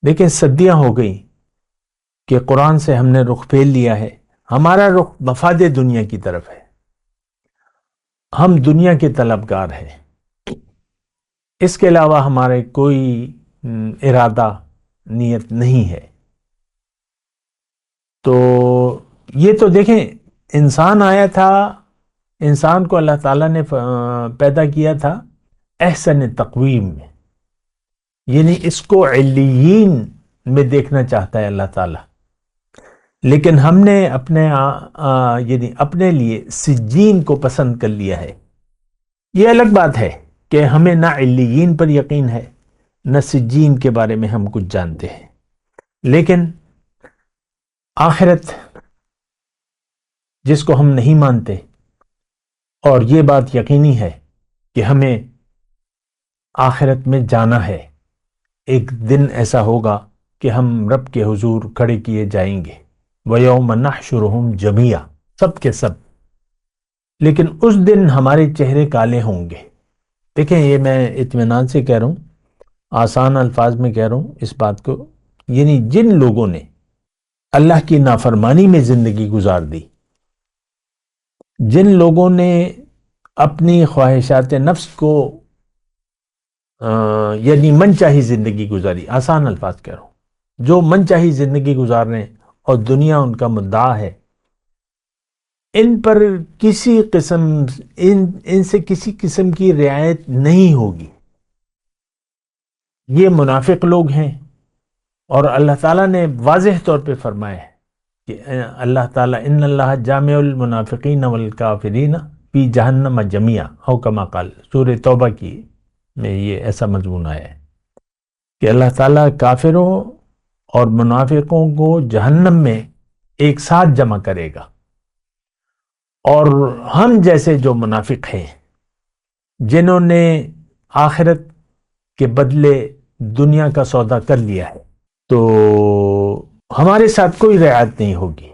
دیکھیں صدیاں ہو گئی کہ قرآن سے ہم نے رخ پھیر لیا ہے، ہمارا رخ مفاد دنیا کی طرف ہے، ہم دنیا کے طلبگار ہیں، اس کے علاوہ ہمارے کوئی ارادہ نیت نہیں ہے۔ تو یہ تو دیکھیں، انسان آیا تھا، انسان کو اللہ تعالیٰ نے پیدا کیا تھا احسن تقویم میں، یعنی اس کو علیین میں دیکھنا چاہتا ہے اللہ تعالیٰ، لیکن ہم نے یعنی اپنے لیے سجین کو پسند کر لیا ہے۔ یہ الگ بات ہے کہ ہمیں نہ علیین پر یقین ہے، نہ سجین کے بارے میں ہم کچھ جانتے ہیں، لیکن آخرت جس کو ہم نہیں مانتے، اور یہ بات یقینی ہے کہ ہمیں آخرت میں جانا ہے، ایک دن ایسا ہوگا کہ ہم رب کے حضور کھڑے کیے جائیں گے، وَيَوْمَ نَحْشُرُهُمْ جَمِيعًا، سب کے سب، لیکن اس دن ہمارے چہرے کالے ہوں گے۔ دیکھیں، یہ میں اطمینان سے کہہ رہا ہوں، آسان الفاظ میں کہہ رہا ہوں اس بات کو، یعنی جن لوگوں نے اللہ کی نافرمانی میں زندگی گزار دی، جن لوگوں نے اپنی خواہشات نفس کو یعنی من چاہی زندگی گزاری، آسان الفاظ کہہ رہا ہوں، جو من چاہی زندگی گزار رہے ہیں اور دنیا ان کا مدعا ہے، ان پر ان سے کسی قسم کی رعایت نہیں ہوگی۔ یہ منافق لوگ ہیں، اور اللہ تعالیٰ نے واضح طور پہ فرمایا ہے کہ اللہ تعالیٰ ان اللہ جامع المنافقین والکافرین فی جہنم جمیعا، او کما قال، سورہ توبہ کی میں یہ ایسا مضمون آیا ہے کہ اللہ تعالیٰ کافروں اور منافقوں کو جہنم میں ایک ساتھ جمع کرے گا، اور ہم جیسے جو منافق ہیں جنہوں نے آخرت کے بدلے دنیا کا سودا کر لیا ہے، تو ہمارے ساتھ کوئی رعایت نہیں ہوگی۔